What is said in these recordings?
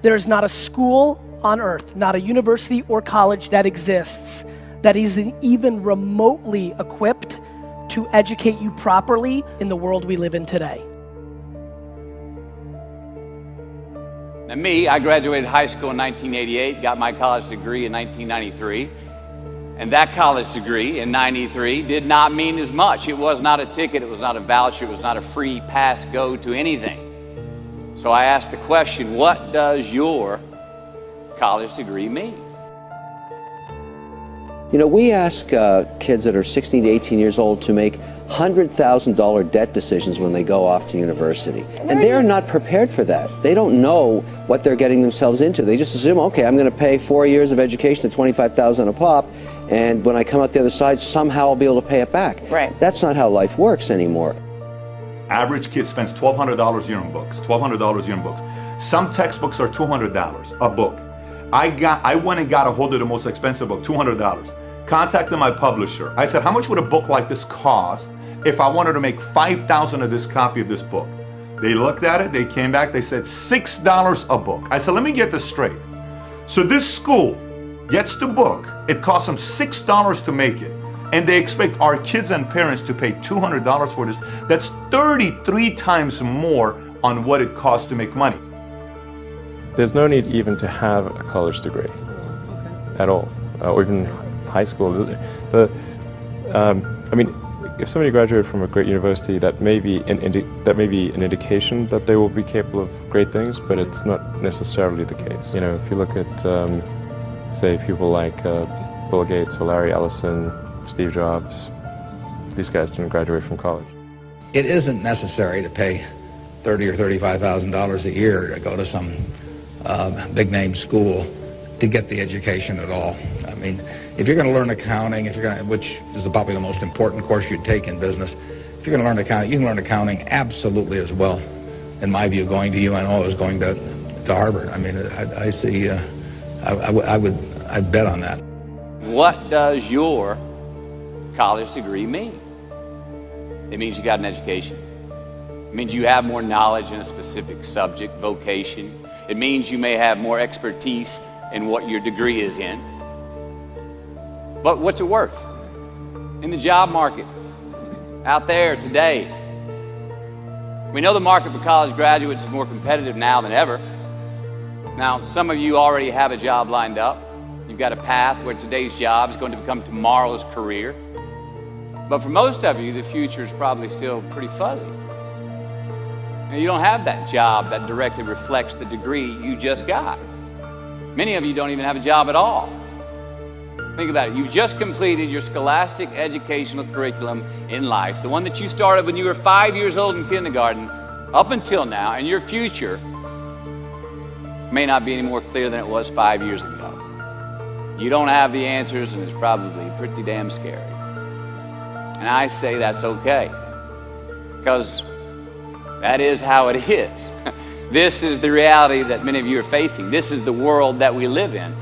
There's not a school on earth, not a university or college that exists that is even remotely equipped to educate you properly in the world we live in today. Now me, I graduated high school in 1988, got my college degree in 1993. And that college degree in 93 did not mean as much. It was not a ticket, it was not a voucher, it was not a free pass go to anything. So I asked the question, what does your college degree mean? You know, we ask kids that are 16 to 18 years old to make $100,000 debt decisions when they go off to university. And they're not prepared for that. They don't know what they're getting themselves into. They just assume, okay, I'm going to pay 4 years of education at $25,000 a pop, and when I come out the other side, somehow I'll be able to pay it back. Right. That's not how life works anymore. Average kid spends $1,200 a year on books, $1,200 a year on books. Some textbooks are $200 a book. I went and got a hold of the most expensive book, $200. Contacted my publisher. I said, how much would a book like this cost if I wanted to make 5,000 of this copy of this book? They looked at it, they came back, they said $6 a book. I said, let me get this straight. So this school gets the book, it costs them $6 to make it, and they expect our kids and parents to pay $200 for this. That's 33 times more on what it costs to make money. There's no need even to have a college degree at all, or even high school. I mean, if somebody graduated from a great university, that may be an indication that they will be capable of great things, but it's not necessarily the case. You know, if you look at, say, people like Bill Gates or Larry Ellison, Steve Jobs, these guys didn't graduate from college. It isn't necessary to pay $30,000 or $35,000 a year to go to some big-name school to get the education at all. I mean, if you're going to learn accounting, which is probably the most important course you'd take in business, if you're going to learn accounting, you can learn accounting absolutely as well, in my view, going to UNO as going to Harvard. I mean, I see, I'd bet on that. What does your college degree mean? It means you got an education. It means you have more knowledge in a specific subject, vocation. It means you may have more expertise in what your degree is in. But what's it worth? In the job market, out there today, we know the market for college graduates is more competitive now than ever. Now, some of you already have a job lined up. You've got a path where today's job is going to become tomorrow's career. But for most of you, the future is probably still pretty fuzzy. And you don't have that job that directly reflects the degree you just got. Many of you don't even have a job at all. Think about it. You've just completed your scholastic educational curriculum in life, the one that you started when you were 5 years old in kindergarten, up until now, and your future may not be any more clear than it was 5 years ago. You don't have the answers, and it's probably pretty damn scary. And I say that's okay, because that is how it is. This is the reality that many of you are facing. This is the world that we live in.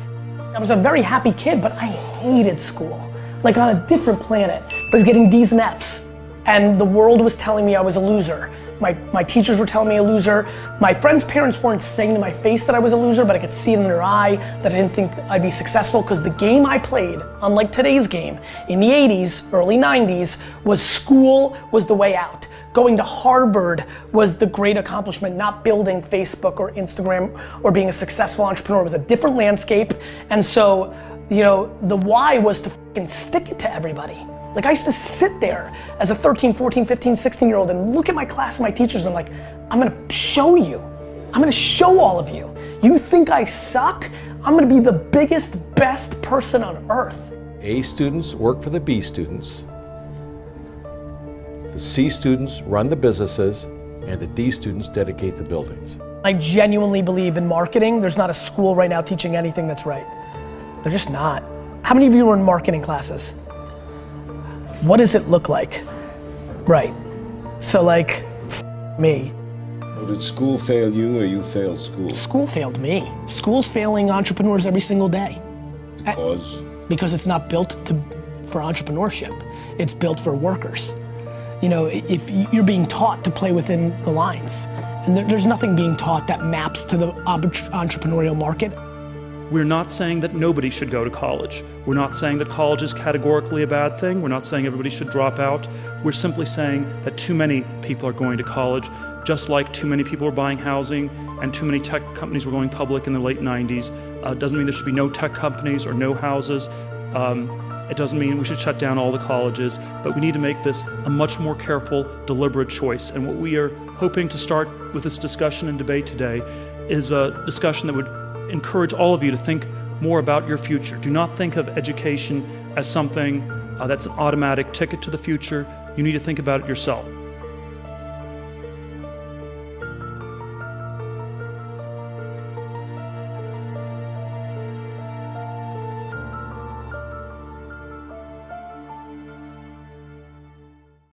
I was a very happy kid, but I hated school. Like on a different planet. I was getting D's and F's. And the world was telling me I was a loser. My teachers were telling me a loser. My friends' parents weren't saying to my face that I was a loser, but I could see it in their eye that I didn't think I'd be successful, because the game I played, unlike today's game, in the 80s, early 90s, was school was the way out. Going to Harvard was the great accomplishment, not building Facebook or Instagram or being a successful entrepreneur. It was a different landscape. And so, you know, the why was to fucking stick it to everybody. Like I used to sit there as a 13, 14, 15, 16-year-old and look at my class and my teachers and I'm like, I'm gonna show you. I'm gonna show all of you. You think I suck? I'm gonna be the biggest, best person on earth. A students work for the B students. The C students run the businesses, and the D students dedicate the buildings. I genuinely believe in marketing. There's not a school right now teaching anything that's right. They're just not. How many of you are in marketing classes? What does it look like? Right. So like, me. Well, did school fail you or you failed school? School failed me. School's failing entrepreneurs every single day. Because? Because it's not built for entrepreneurship. It's built for workers. You know, if you're being taught to play within the lines, And there's nothing being taught that maps to the entrepreneurial market. We're not saying that nobody should go to college. We're not saying that college is categorically a bad thing. We're not saying everybody should drop out. We're simply saying that too many people are going to college, just like too many people are buying housing and too many tech companies were going public in the late 90s. Doesn't mean there should be no tech companies or no houses. It doesn't mean we should shut down all the colleges, but we need to make this a much more careful, deliberate choice. And what we are hoping to start with this discussion and debate today is a discussion that would encourage all of you to think more about your future. Do not think of education as something that's an automatic ticket to the future. You need to think about it yourself.